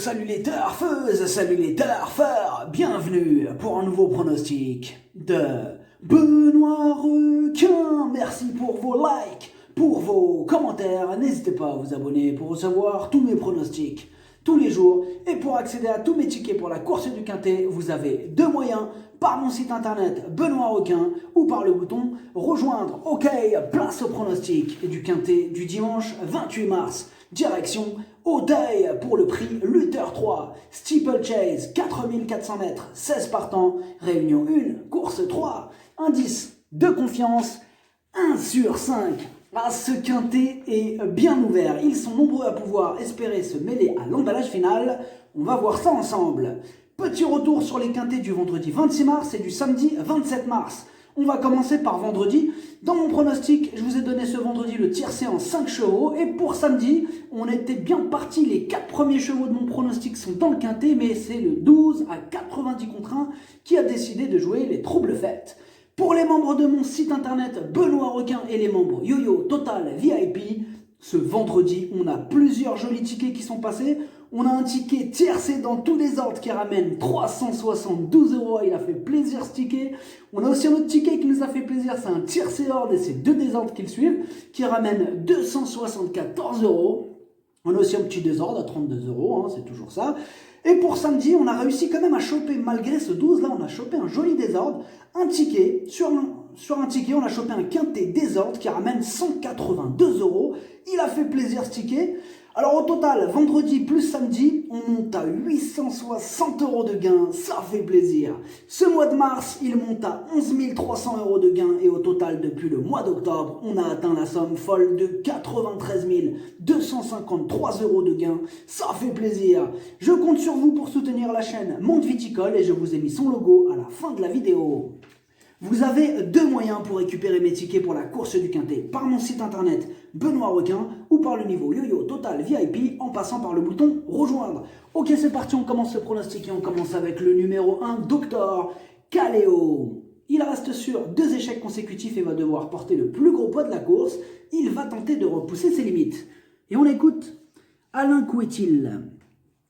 salut les turfeuses, salut les turfeurs, bienvenue pour un nouveau pronostic de Benoît Requin. Merci pour vos likes, pour vos commentaires, n'hésitez pas à vous abonner pour recevoir tous mes pronostics tous les jours. Et pour accéder à tous mes tickets pour la course du Quintet, vous avez deux moyens, par mon site internet Benoît Requin ou par le bouton rejoindre. Ok, place au pronostic du Quintet du dimanche 28 mars. Direction Auteuil pour le prix Luther 3, Steeplechase 4400 mètres, 16 partants, Réunion 1, course 3, indice de confiance 1 sur 5. Ah, ce quintet est bien ouvert, ils sont nombreux à pouvoir espérer se mêler à l'emballage final, on va voir ça ensemble. Petit retour sur les quintets du vendredi 26 mars et du samedi 27 mars. On va commencer par vendredi. Dans mon pronostic, je vous ai donné ce vendredi le tiercé en 5 chevaux. Et pour samedi, on était bien parti. Les 4 premiers chevaux de mon pronostic sont dans le quintet, mais c'est le 12 à 90 contre 1 qui a décidé de jouer les troubles fêtes. Pour les membres de mon site internet Benoît Requin et les membres Yo-Yo Total VIP, ce vendredi, on a plusieurs jolis tickets qui sont passés. On a un ticket tiercé dans tous les ordres qui ramène 372 €. Il a fait plaisir ce ticket. On a aussi un autre ticket qui nous a fait plaisir. C'est un tiercé ordre et c'est deux désordres qui le suivent qui ramène 274 €. On a aussi un petit désordre à 32 €, c'est toujours ça. Et pour samedi, on a réussi quand même à choper, malgré ce 12 là, on a chopé un joli désordre. Un ticket, sur un ticket, on a chopé un quintet désordre qui ramène 182 €. Il a fait plaisir ce ticket. Alors au total, vendredi plus samedi, on monte à 860 € de gains, ça fait plaisir. Ce mois de mars, il monte à 11 300 € de gains et au total, depuis le mois d'octobre, on a atteint la somme folle de 93 253 € de gains, ça fait plaisir. Je compte sur vous pour soutenir la chaîne Monde Viticole et je vous ai mis son logo à la fin de la vidéo. Vous avez deux moyens pour récupérer mes tickets pour la course du Quintet, par mon site internet Benoît Requin ou par le niveau Yo-Yo Total VIP en passant par le bouton rejoindre. Ok, c'est parti, on commence ce pronostic et on commence avec le numéro 1, Dr Kaleo. Il reste sur 2 échecs consécutifs et va devoir porter le plus gros poids de la course. Il va tenter de repousser ses limites. Et on écoute Alain Couetil.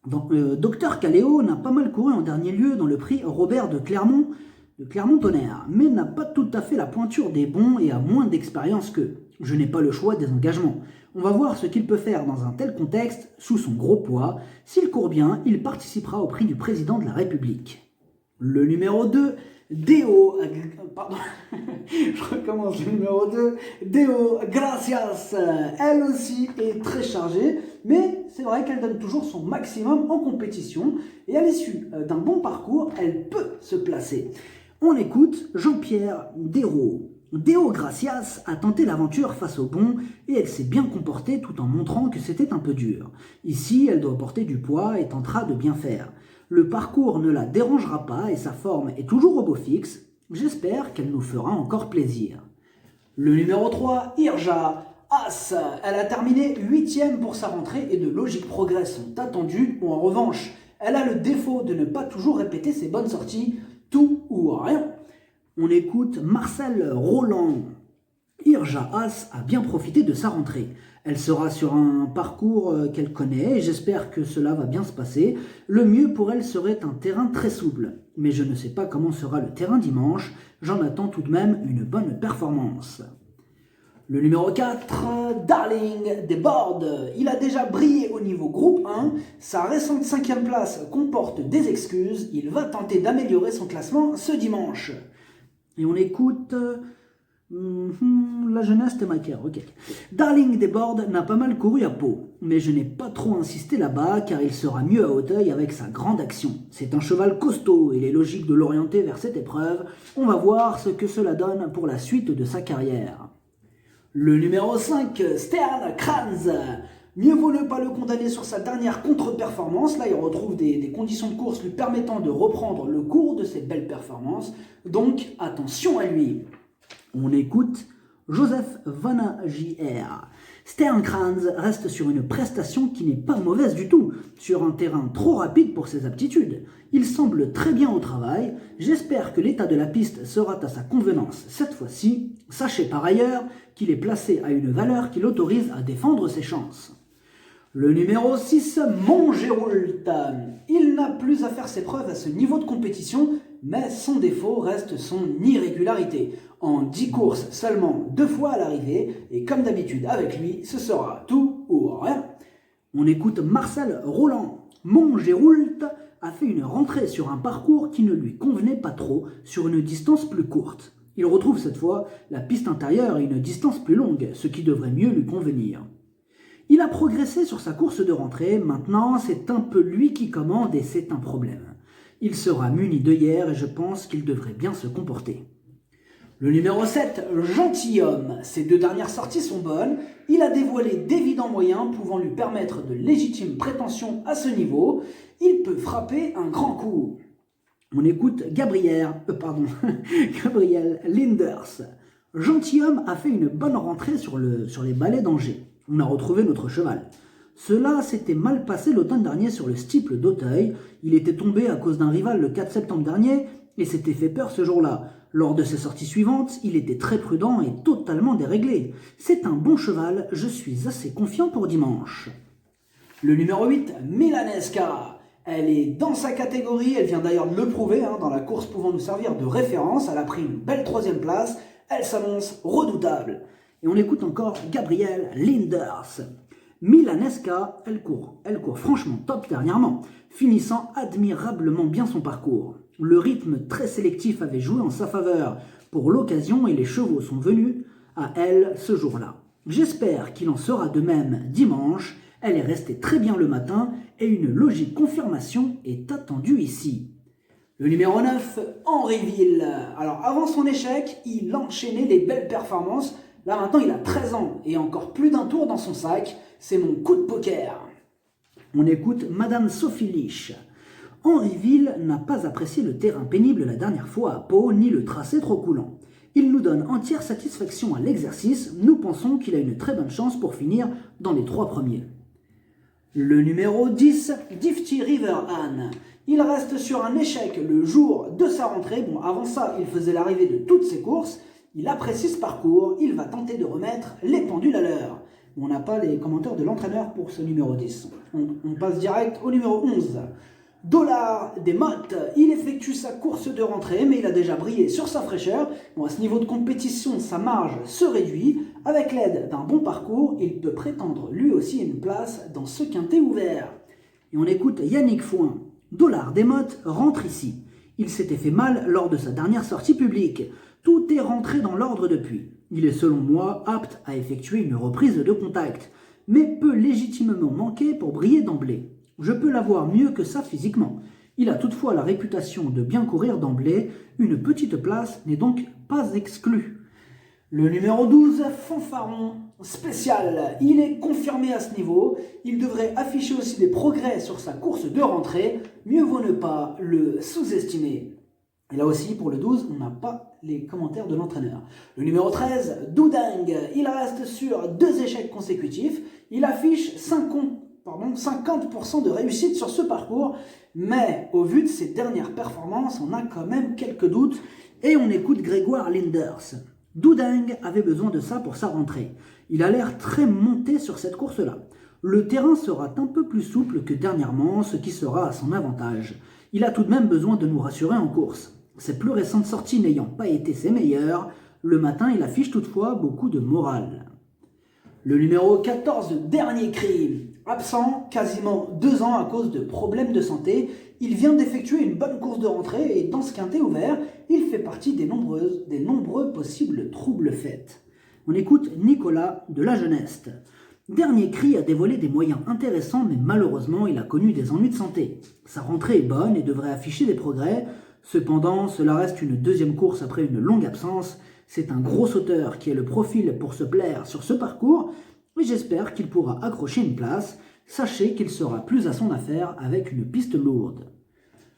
Dr Kaleo n'a pas mal couru en dernier lieu dans le prix Robert de Clermont-Tonnerre, mais n'a pas tout à fait la pointure des bons et a moins d'expérience qu'eux. Je n'ai pas le choix des engagements. On va voir ce qu'il peut faire dans un tel contexte, sous son gros poids. S'il court bien, il participera au prix du président de la République. Le numéro 2, Deo... Pardon, je recommence le numéro 2. Deo Gracias. Elle aussi est très chargée, mais c'est vrai qu'elle donne toujours son maximum en compétition. Et à l'issue d'un bon parcours, elle peut se placer. On écoute Jean-Pierre Desraux. Deo Gracias a tenté l'aventure face au bon et elle s'est bien comportée tout en montrant que c'était un peu dur. Ici, elle doit porter du poids et tentera de bien faire. Le parcours ne la dérangera pas et sa forme est toujours au beau fixe. J'espère qu'elle nous fera encore plaisir. Le numéro 3, Irja As. Elle a terminé 8e pour sa rentrée et de logiques progrès sont attendus. En revanche, elle a le défaut de ne pas toujours répéter ses bonnes sorties, tout ou rien. On écoute Marcel Roland. Irja As a bien profité de sa rentrée. Elle sera sur un parcours qu'elle connaît et j'espère que cela va bien se passer. Le mieux pour elle serait un terrain très souple. Mais je ne sais pas comment sera le terrain dimanche. J'en attends tout de même une bonne performance. Le numéro 4, Darling des Boards. Il a déjà brillé au niveau groupe 1. Sa récente 5e place comporte des excuses. Il va tenter d'améliorer son classement ce dimanche. Et on écoute... la jeunesse Temaker, ok. Darling des Boards n'a pas mal couru à Pau, mais je n'ai pas trop insisté là-bas car il sera mieux à Auteuil avec sa grande action. C'est un cheval costaud et il est logique de l'orienter vers cette épreuve. On va voir ce que cela donne pour la suite de sa carrière. Le numéro 5, Stern Kranz. Mieux vaut ne pas le condamner sur sa dernière contre-performance. Là, il retrouve des conditions de course lui permettant de reprendre le cours de cette belle performance. Donc, attention à lui. On écoute Joseph Vanagier. Stern Kranz reste sur une prestation qui n'est pas mauvaise du tout, sur un terrain trop rapide pour ses aptitudes. Il semble très bien au travail. J'espère que l'état de la piste sera à sa convenance cette fois-ci. Sachez par ailleurs qu'il est placé à une valeur qui l'autorise à défendre ses chances. Le numéro 6, Montgeroult. Il n'a plus à faire ses preuves à ce niveau de compétition, mais son défaut reste son irrégularité. En 10 courses, seulement 2 fois à l'arrivée, et comme d'habitude avec lui, ce sera tout ou rien. On écoute Marcel Roland. Montgeroult a fait une rentrée sur un parcours qui ne lui convenait pas trop, sur une distance plus courte. Il retrouve cette fois la piste intérieure et une distance plus longue, ce qui devrait mieux lui convenir. Il a progressé sur sa course de rentrée, maintenant c'est un peu lui qui commande et c'est un problème. Il sera muni d'œillères et je pense qu'il devrait bien se comporter. Le numéro 7, Gentilhomme. Ses 2 dernières sorties sont bonnes. Il a dévoilé d'évidents moyens pouvant lui permettre de légitimes prétentions à ce niveau. Il peut frapper un grand coup. On écoute Gabriel Linders. Gentilhomme a fait une bonne rentrée sur les balais d'Angers. On a retrouvé notre cheval. Cela s'était mal passé l'automne dernier sur le steeple d'Auteuil. Il était tombé à cause d'un rival le 4 septembre dernier et s'était fait peur ce jour-là. Lors de ses sorties suivantes, il était très prudent et totalement déréglé. C'est un bon cheval, je suis assez confiant pour dimanche. Le numéro 8, Milanesca. Elle est dans sa catégorie, elle vient d'ailleurs de le prouver, dans la course pouvant nous servir de référence. Elle a pris une belle 3e place, elle s'annonce redoutable. Et on écoute encore Gabriel Linders. Milanesca, elle court franchement top dernièrement, finissant admirablement bien son parcours. Le rythme très sélectif avait joué en sa faveur pour l'occasion et les chevaux sont venus à elle ce jour-là. J'espère qu'il en sera de même dimanche. Elle est restée très bien le matin et une logique confirmation est attendue ici. Le numéro 9, Henryville. Alors avant son échec, il enchaînait les belles performances. Là maintenant il a 13 ans et encore plus d'un tour dans son sac. C'est mon coup de poker. On écoute Madame Sophie Lich. Henryville n'a pas apprécié le terrain pénible la dernière fois à Pau, ni le tracé trop coulant. Il nous donne entière satisfaction à l'exercice, nous pensons qu'il a une très bonne chance pour finir dans les 3 premiers. Le numéro 10, Difty River Anne. Il reste sur un échec le jour de sa rentrée. Avant ça, il faisait l'arrivée de toutes ses courses. Il apprécie ce parcours, il va tenter de remettre les pendules à l'heure. On n'a pas les commentaires de l'entraîneur pour ce numéro 10. On passe direct au numéro 11. Dollar des Mottes, il effectue sa course de rentrée, mais il a déjà brillé sur sa fraîcheur. À ce niveau de compétition, sa marge se réduit. Avec l'aide d'un bon parcours, il peut prétendre lui aussi une place dans ce quintet ouvert. Et on écoute Yannick Fouin. Dollar des Mottes rentre ici. Il s'était fait mal lors de sa dernière sortie publique. Tout est rentré dans l'ordre depuis. Il est selon moi apte à effectuer une reprise de contact, mais peut légitimement manquer pour briller d'emblée. Je peux l'avoir mieux que ça physiquement. Il a toutefois la réputation de bien courir d'emblée, une petite place n'est donc pas exclue. Le numéro 12, Fanfaron spécial. Il est confirmé à ce niveau. Il devrait afficher aussi des progrès sur sa course de rentrée. Mieux vaut ne pas le sous-estimer. Et là aussi, pour le 12, on n'a pas les commentaires de l'entraîneur. Le numéro 13, Douding. Il reste sur 2 échecs consécutifs. Il affiche 50% de réussite sur ce parcours. Mais au vu de ses dernières performances, on a quand même quelques doutes. Et on écoute Grégoire Linders. Douding avait besoin de ça pour sa rentrée. Il a l'air très monté sur cette course-là. Le terrain sera un peu plus souple que dernièrement, ce qui sera à son avantage. Il a tout de même besoin de nous rassurer en course. Ses plus récentes sorties n'ayant pas été ses meilleures, le matin il affiche toutefois beaucoup de morale. Le numéro 14, Dernier Cri. Absent quasiment 2 ans à cause de problèmes de santé, il vient d'effectuer une bonne course de rentrée et dans ce quintet ouvert, il fait partie des nombreux possibles troubles faits. On écoute Nicolas de la Jeunesse. Dernier Cri a dévoilé des moyens intéressants, mais malheureusement, il a connu des ennuis de santé. Sa rentrée est bonne et devrait afficher des progrès. Cependant, cela reste une 2e course après une longue absence. C'est un gros sauteur qui a le profil pour se plaire sur ce parcours, et j'espère qu'il pourra accrocher une place. Sachez qu'il sera plus à son affaire avec une piste lourde.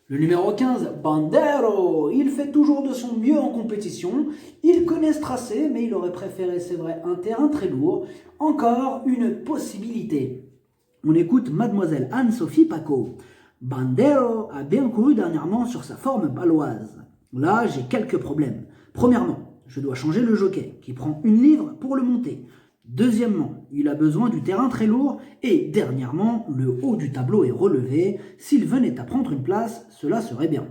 Le numéro 15, Bandero. Il fait toujours de son mieux en compétition. Il connaît ce tracé, mais il aurait préféré, c'est vrai, un terrain très lourd. Encore une possibilité. On écoute Mademoiselle Anne-Sophie Paco. Bandero a bien couru dernièrement sur sa forme paloise. Là, j'ai quelques problèmes. Premièrement, je dois changer le jockey, qui prend 1 livre pour le monter. Deuxièmement, il a besoin du terrain très lourd. Et dernièrement, le haut du tableau est relevé. S'il venait à prendre une place, cela serait bien.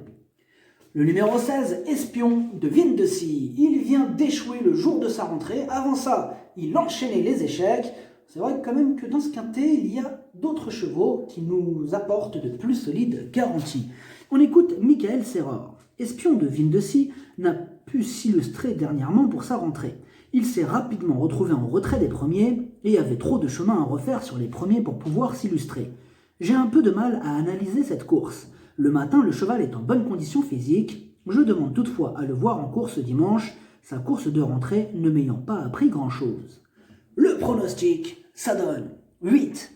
Le numéro 16, Espion de Vindecy. Il vient d'échouer le jour de sa rentrée. Avant ça, il enchaînait les échecs. C'est vrai quand même que dans ce quintet, il y a d'autres chevaux qui nous apportent de plus solides garanties. On écoute Michael Serror. Espion de Vindecy n'a pu s'illustrer dernièrement pour sa rentrée. Il s'est rapidement retrouvé en retrait des premiers et avait trop de chemin à refaire sur les premiers pour pouvoir s'illustrer. J'ai un peu de mal à analyser cette course. Le matin, le cheval est en bonne condition physique. Je demande toutefois à le voir en course dimanche, sa course de rentrée ne m'ayant pas appris grand-chose. Le pronostic, ça donne 8,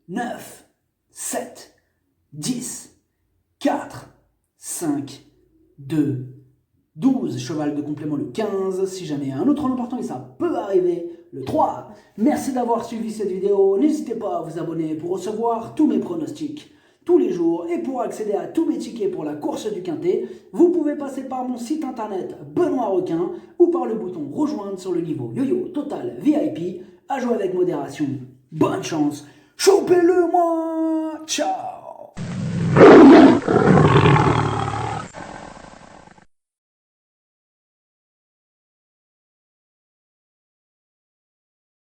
9, 7, 10, 4, 5, 2, 12, cheval de complément le 15, si jamais il y a un autre nom important et ça peut arriver, le 3. Merci d'avoir suivi cette vidéo, n'hésitez pas à vous abonner pour recevoir tous mes pronostics tous les jours et pour accéder à tous mes tickets pour la course du Quintet, vous pouvez passer par mon site internet Benoît Requin ou par le bouton rejoindre sur le niveau YoYo Total VIP, à jouer avec modération. Bonne chance, chopez-le moi, ciao.